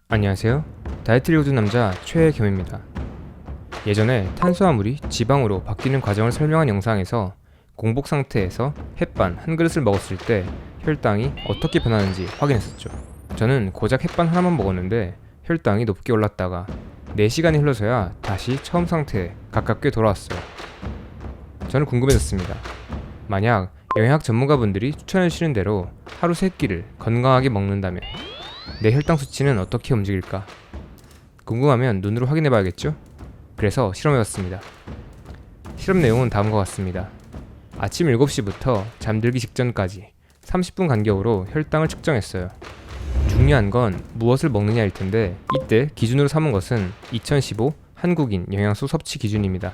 안녕하세요. 다이어트를 거둔 남자 최겸입니다. 예전에 탄수화물이 지방으로 바뀌는 과정을 설명한 영상에서 공복 상태에서 햇반 한 그릇을 먹었을 때 혈당이 어떻게 변하는지 확인했었죠. 저는 고작 햇반 하나만 먹었는데 혈당이 높게 올랐다가 4시간이 흘러서야 다시 처음 상태에 가깝게 돌아왔어요. 저는 궁금해졌습니다. 만약 영양학 전문가분들이 추천해주시는 대로 하루 3끼를 건강하게 먹는다면 내 혈당 수치는 어떻게 움직일까? 궁금하면 눈으로 확인해봐야겠죠? 그래서 실험해봤습니다. 실험 내용은 다음과 같습니다. 아침 7시부터 잠들기 직전까지 30분 간격으로 혈당을 측정했어요. 중요한 건 무엇을 먹느냐일 텐데 이때 기준으로 삼은 것은 2015 한국인 영양소 섭취 기준입니다.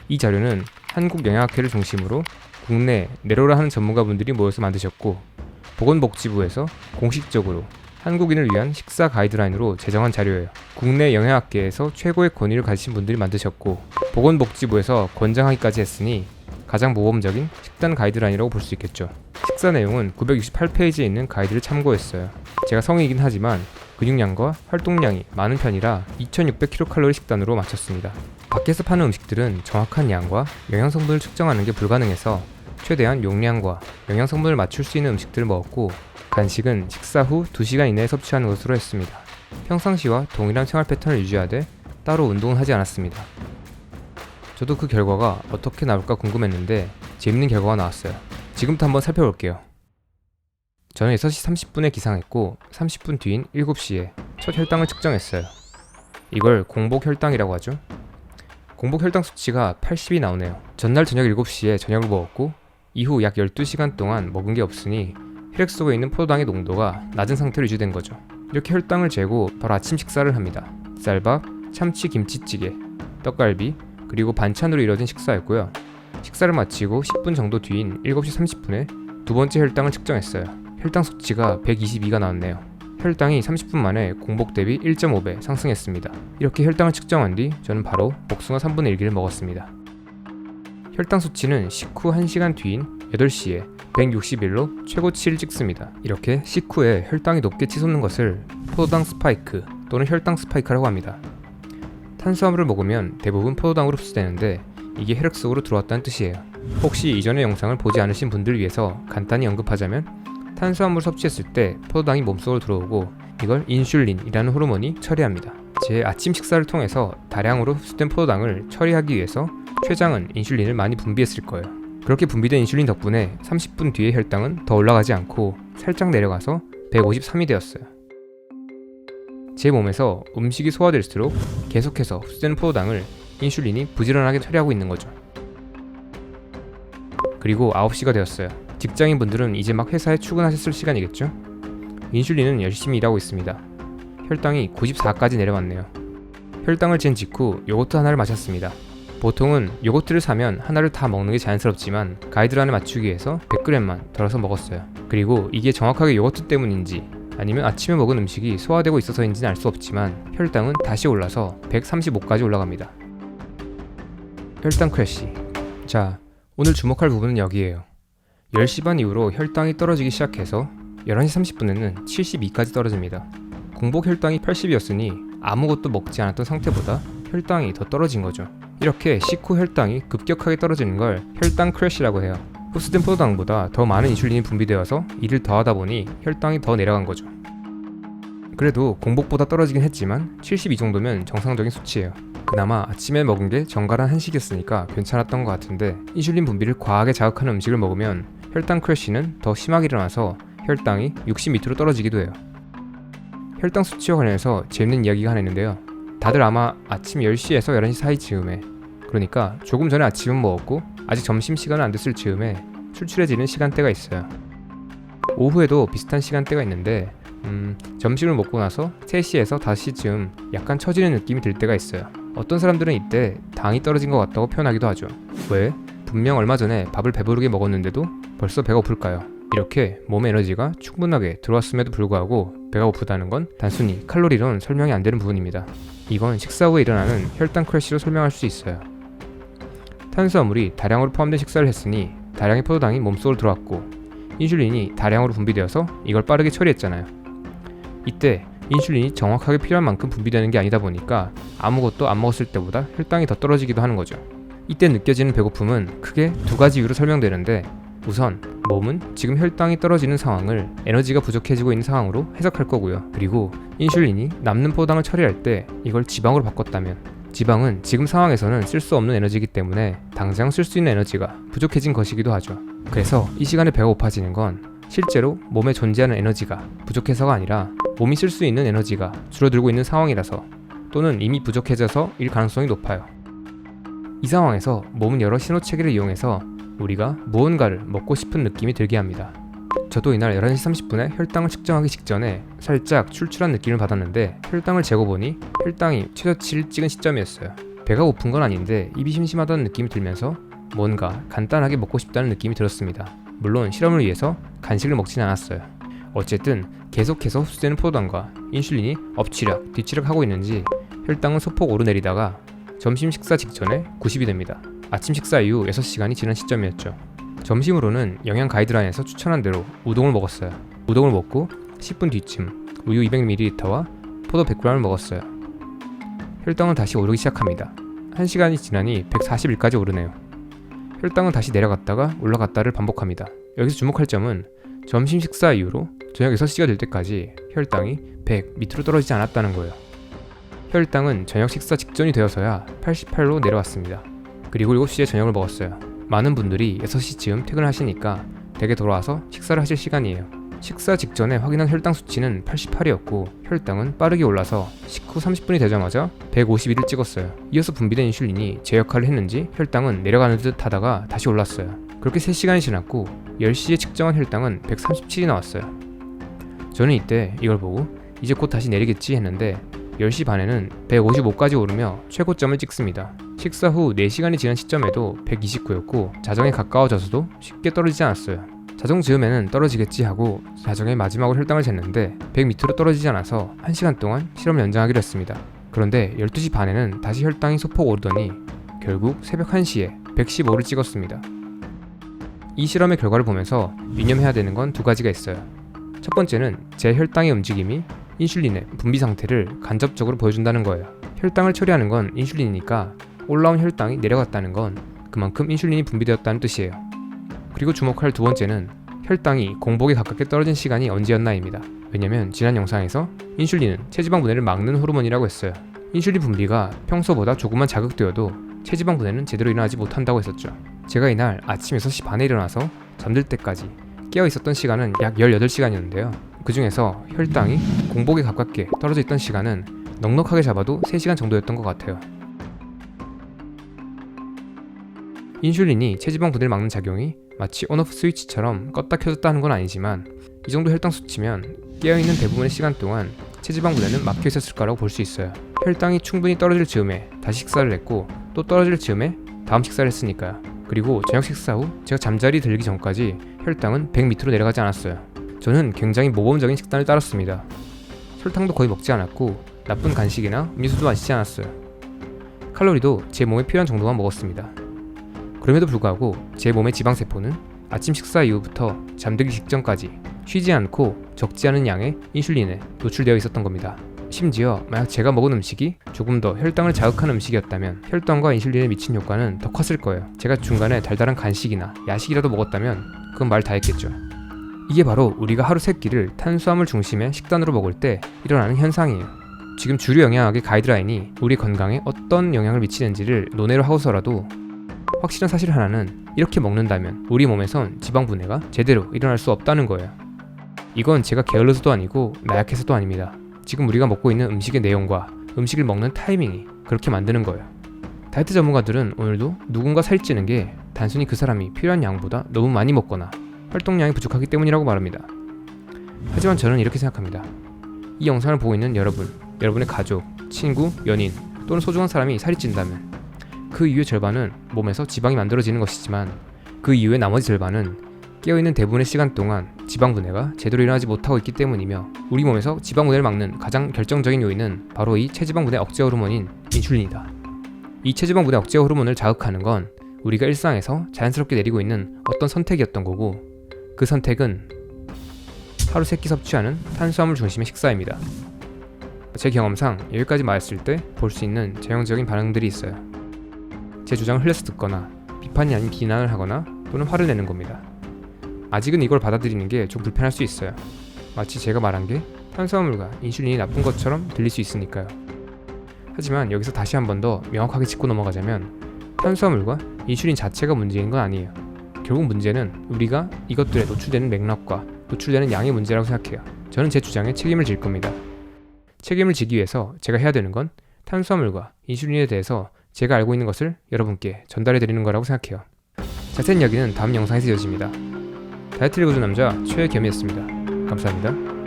이 자료는 한국영양학회를 중심으로 국내 내로라 하는 전문가분들이 모여서 만드셨고 보건복지부에서 공식적으로 한국인을 위한 식사 가이드라인으로 제정한 자료예요. 국내 영양학계에서 최고의 권위를 가지신 분들이 만드셨고 보건복지부에서 권장하기까지 했으니 가장 모범적인 식단 가이드라인이라고 볼 수 있겠죠. 식사 내용은 968페이지에 있는 가이드를 참고했어요. 제가 성인이긴 하지만 근육량과 활동량이 많은 편이라 2600kcal 식단으로 맞췄습니다. 밖에서 파는 음식들은 정확한 양과 영양성분을 측정하는 게 불가능해서 최대한 용량과 영양성분을 맞출 수 있는 음식들을 먹었고 간식은 식사 후 2시간 이내에 섭취하는 것으로 했습니다. 평상시와 동일한 생활 패턴을 유지하되 따로 운동은 하지 않았습니다. 저도 그 결과가 어떻게 나올까 궁금했는데 재밌는 결과가 나왔어요. 지금부터 한번 살펴볼게요. 저는 6시 30분에 기상했고 30분 뒤인 7시에 첫 혈당을 측정했어요. 이걸 공복 혈당이라고 하죠. 공복 혈당 수치가 80이 나오네요. 전날 저녁 7시에 저녁을 먹었고 이후 약 12시간 동안 먹은 게 없으니 혈액 속에 있는 포도당의 농도가 낮은 상태로 유지된 거죠. 이렇게 혈당을 재고 바로 아침 식사를 합니다. 쌀밥, 참치 김치찌개, 떡갈비, 그리고 반찬으로 이루어진 식사였고요. 식사를 마치고 10분 정도 뒤인 7시 30분에 두 번째 혈당을 측정했어요. 혈당 수치가 122가 나왔네요. 혈당이 30분 만에 공복 대비 1.5배 상승했습니다. 이렇게 혈당을 측정한 뒤 저는 바로 복숭아 3분의 1개를 먹었습니다. 혈당 수치는 식후 1시간 뒤인 8시에 161로 최고치를 찍습니다. 이렇게 식후에 혈당이 높게 치솟는 것을 포도당 스파이크 또는 혈당 스파이크라고 합니다. 탄수화물을 먹으면 대부분 포도당으로 흡수되는데 이게 혈액 속으로 들어왔다는 뜻이에요. 혹시 이전의 영상을 보지 않으신 분들을 위해서 간단히 언급하자면 탄수화물을 섭취했을 때 포도당이 몸속으로 들어오고 이걸 인슐린이라는 호르몬이 처리합니다. 제 아침 식사를 통해서 다량으로 흡수된 포도당을 처리하기 위해서 췌장은 인슐린을 많이 분비했을 거예요. 그렇게 분비된 인슐린 덕분에 30분 뒤에 혈당은 더 올라가지 않고 살짝 내려가서 153이 되었어요. 제 몸에서 음식이 소화될수록 계속해서 흡수되는 포도당을 인슐린이 부지런하게 처리하고 있는 거죠. 그리고 9시가 되었어요. 직장인분들은 이제 막 회사에 출근하셨을 시간이겠죠? 인슐린은 열심히 일하고 있습니다. 혈당이 94까지 내려왔네요. 혈당을 잰 직후 요거트 하나를 마셨습니다. 보통은 요거트를 사면 하나를 다 먹는 게 자연스럽지만 가이드라인에 맞추기 위해서 100g만 덜어서 먹었어요. 그리고 이게 정확하게 요거트 때문인지 아니면 아침에 먹은 음식이 소화되고 있어서인지는 알 수 없지만 혈당은 다시 올라서 135까지 올라갑니다. 혈당 크래시. 자, 오늘 주목할 부분은 여기에요. 10시 반 이후로 혈당이 떨어지기 시작해서 11시 30분에는 72까지 떨어집니다. 공복 혈당이 80이었으니 아무것도 먹지 않았던 상태보다 혈당이 더 떨어진 거죠. 이렇게 식후 혈당이 급격하게 떨어지는 걸 혈당 크래시라고 해요. 흡수된 포도당보다 더 많은 인슐린이 분비되어서 일을 더 하다 보니 혈당이 더 내려간 거죠. 그래도 공복보다 떨어지긴 했지만 72 정도면 정상적인 수치예요. 그나마 아침에 먹은 게 정갈한 한식이었으니까 괜찮았던 것 같은데 인슐린 분비를 과하게 자극하는 음식을 먹으면 혈당 크래시는 더 심하게 일어나서 혈당이 60 밑으로 떨어지기도 해요. 혈당 수치와 관련해서 재밌는 이야기가 하나 있는데요. 다들 아마 아침 10시에서 11시 사이 즈음에, 그러니까 조금 전에 아침은 먹었고 아직 점심시간은 안 됐을 즈음에 출출해지는 시간대가 있어요. 오후에도 비슷한 시간대가 있는데 점심을 먹고 나서 3시에서 5시쯤 약간 처지는 느낌이 들 때가 있어요. 어떤 사람들은 이때 당이 떨어진 것 같다고 표현하기도 하죠. 왜? 분명 얼마 전에 밥을 배부르게 먹었는데도 벌써 배가 고플까요? 이렇게 몸의 에너지가 충분하게 들어왔음에도 불구하고 배가 고프다는 건 단순히 칼로리로는 설명이 안 되는 부분입니다. 이건 식사 후에 일어나는 혈당 크래시로 설명할 수 있어요. 탄수화물이 다량으로 포함된 식사를 했으니 다량의 포도당이 몸속으로 들어왔고 인슐린이 다량으로 분비되어서 이걸 빠르게 처리했잖아요. 이때 인슐린이 정확하게 필요한 만큼 분비되는 게 아니다 보니까 아무것도 안 먹었을 때보다 혈당이 더 떨어지기도 하는 거죠. 이때 느껴지는 배고픔은 크게 두 가지 이유로 설명되는데, 우선 몸은 지금 혈당이 떨어지는 상황을 에너지가 부족해지고 있는 상황으로 해석할 거고요. 그리고 인슐린이 남는 포당을 처리할 때 이걸 지방으로 바꿨다면, 지방은 지금 상황에서는 쓸 수 없는 에너지이기 때문에 당장 쓸 수 있는 에너지가 부족해진 것이기도 하죠. 그래서 이 시간에 배가 고파지는 건 실제로 몸에 존재하는 에너지가 부족해서가 아니라 몸이 쓸 수 있는 에너지가 줄어들고 있는 상황이라서, 또는 이미 부족해져서 일 가능성이 높아요. 이 상황에서 몸은 여러 신호체계를 이용해서 우리가 무언가를 먹고 싶은 느낌이 들게 합니다. 저도 이날 11시 30분에 혈당을 측정하기 직전에 살짝 출출한 느낌을 받았는데, 혈당을 재고 보니 혈당이 최저치를 찍은 시점이었어요. 배가 고픈 건 아닌데 입이 심심하다는 느낌이 들면서 뭔가 간단하게 먹고 싶다는 느낌이 들었습니다. 물론 실험을 위해서 간식을 먹진 않았어요. 어쨌든 계속해서 흡수되는 포도당과 인슐린이 엎치락 뒤치락 하고 있는지 혈당은 소폭 오르내리다가 점심 식사 직전에 90이 됩니다. 아침 식사 이후 6시간이 지난 시점이었죠. 점심으로는 영양 가이드라인에서 추천한 대로 우동을 먹었어요. 우동을 먹고 10분 뒤쯤 우유 200ml와 포도 100g을 먹었어요. 혈당은 다시 오르기 시작합니다. 1시간이 지나니 141까지 오르네요. 혈당은 다시 내려갔다가 올라갔다를 반복합니다. 여기서 주목할 점은 점심 식사 이후로 저녁 6시가 될 때까지 혈당이 100 밑으로 떨어지지 않았다는 거예요. 혈당은 저녁 식사 직전이 되어서야 88로 내려왔습니다. 그리고 7시에 저녁을 먹었어요. 많은 분들이 6시쯤 퇴근하시니까 댁에 돌아와서 식사를 하실 시간이에요. 식사 직전에 확인한 혈당 수치는 88이었고 혈당은 빠르게 올라서 식후 30분이 되자마자 151을 찍었어요. 이어서 분비된 인슐린이 제 역할을 했는지 혈당은 내려가는 듯 하다가 다시 올랐어요. 그렇게 3시간이 지났고 10시에 측정한 혈당은 137이 나왔어요. 저는 이때 이걸 보고 이제 곧 다시 내리겠지 했는데 10시 반에는 155까지 오르며 최고점을 찍습니다. 식사 후 4시간이 지난 시점에도 129였고 자정에 가까워져서도 쉽게 떨어지지 않았어요. 자정 즈음에는 떨어지겠지 하고 자정에 마지막으로 혈당을 쟀는데 100 밑으로 떨어지지 않아서 1시간 동안 실험을 연장하기로 했습니다. 그런데 12시 반에는 다시 혈당이 소폭 오르더니 결국 새벽 1시에 115를 찍었습니다. 이 실험의 결과를 보면서 유념해야 되는 건 두 가지가 있어요. 첫 번째는 제 혈당의 움직임이 인슐린의 분비 상태를 간접적으로 보여준다는 거예요. 혈당을 처리하는 건 인슐린이니까 올라온 혈당이 내려갔다는 건 그만큼 인슐린이 분비되었다는 뜻이에요. 그리고 주목할 두 번째는 혈당이 공복에 가깝게 떨어진 시간이 언제였나입니다. 왜냐면 지난 영상에서 인슐린은 체지방 분해를 막는 호르몬이라고 했어요. 인슐린 분비가 평소보다 조금만 자극되어도 체지방 분해는 제대로 일어나지 못한다고 했었죠. 제가 이날 아침 6시 반에 일어나서 잠들 때까지 깨어 있었던 시간은 약 18시간이었는데요. 그 중에서 혈당이 공복에 가깝게 떨어져 있던 시간은 넉넉하게 잡아도 3시간 정도였던 것 같아요. 인슐린이 체지방 분해를 막는 작용이 마치 온오프 스위치처럼 껐다 켜졌다 하는 건 아니지만 이 정도 혈당 수치면 깨어있는 대부분의 시간 동안 체지방 분해는 막혀 있었을 거라고 볼 수 있어요. 혈당이 충분히 떨어질 즈음에 다시 식사를 했고 또 떨어질 즈음에 다음 식사를 했으니까요. 그리고 저녁 식사 후 제가 잠자리 들기 전까지 혈당은 100 밑으로 내려가지 않았어요. 저는 굉장히 모범적인 식단을 따랐습니다. 설탕도 거의 먹지 않았고 나쁜 간식이나 음료수도 마시지 않았어요. 칼로리도 제 몸에 필요한 정도만 먹었습니다. 그럼에도 불구하고 제 몸의 지방세포는 아침 식사 이후부터 잠들기 직전까지 쉬지 않고 적지 않은 양의 인슐린에 노출되어 있었던 겁니다. 심지어 만약 제가 먹은 음식이 조금 더 혈당을 자극하는 음식이었다면 혈당과 인슐린에 미친 효과는 더 컸을 거예요. 제가 중간에 달달한 간식이나 야식이라도 먹었다면 그건 말 다 했겠죠. 이게 바로 우리가 하루 3끼를 탄수화물 중심의 식단으로 먹을 때 일어나는 현상이에요. 지금 주류 영양학의 가이드라인이 우리 건강에 어떤 영향을 미치는지를 논외로 하고서라도 확실한 사실 하나는 이렇게 먹는다면 우리 몸에선 지방 분해가 제대로 일어날 수 없다는 거예요. 이건 제가 게을러서도 아니고 나약해서도 아닙니다. 지금 우리가 먹고 있는 음식의 내용과 음식을 먹는 타이밍이 그렇게 만드는 거예요. 다이어트 전문가들은 오늘도 누군가 살이 찌는 게 단순히 그 사람이 필요한 양보다 너무 많이 먹거나 활동량이 부족하기 때문이라고 말합니다. 하지만 저는 이렇게 생각합니다. 이 영상을 보고 있는 여러분, 여러분의 가족, 친구, 연인 또는 소중한 사람이 살이 찐다면 그 이유의 절반은 몸에서 지방이 만들어지는 것이지만 그 이유의 나머지 절반은 깨어있는 대부분의 시간 동안 지방 분해가 제대로 일어나지 못하고 있기 때문이며 우리 몸에서 지방 분해를 막는 가장 결정적인 요인은 바로 이 체지방 분해 억제 호르몬인 인슐린이다. 이 체지방 분해 억제 호르몬을 자극하는 건 우리가 일상에서 자연스럽게 내리고 있는 어떤 선택이었던 거고 그 선택은 하루 3끼 섭취하는 탄수화물 중심의 식사입니다. 제 경험상 여기까지 말했을 때 볼 수 있는 전형적인 반응들이 있어요. 제 주장을 흘려서 듣거나 비판이 아닌 비난을 하거나 또는 화를 내는 겁니다. 아직은 이걸 받아들이는 게 좀 불편할 수 있어요. 마치 제가 말한 게 탄수화물과 인슐린이 나쁜 것처럼 들릴 수 있으니까요. 하지만 여기서 다시 한 번 더 명확하게 짚고 넘어가자면 탄수화물과 인슐린 자체가 문제인 건 아니에요. 결국 문제는 우리가 이것들에 노출되는 맥락과 노출되는 양의 문제라고 생각해요. 저는 제 주장에 책임을 질 겁니다. 책임을 지기 위해서 제가 해야 되는 건 탄수화물과 인슐린에 대해서 제가 알고 있는 것을 여러분께 전달해 드리는 거라고 생각해요. 자세한 이야기는 다음 영상에서 이어집니다. 다이어트를 고른 남자 최겸이었습니다. 감사합니다.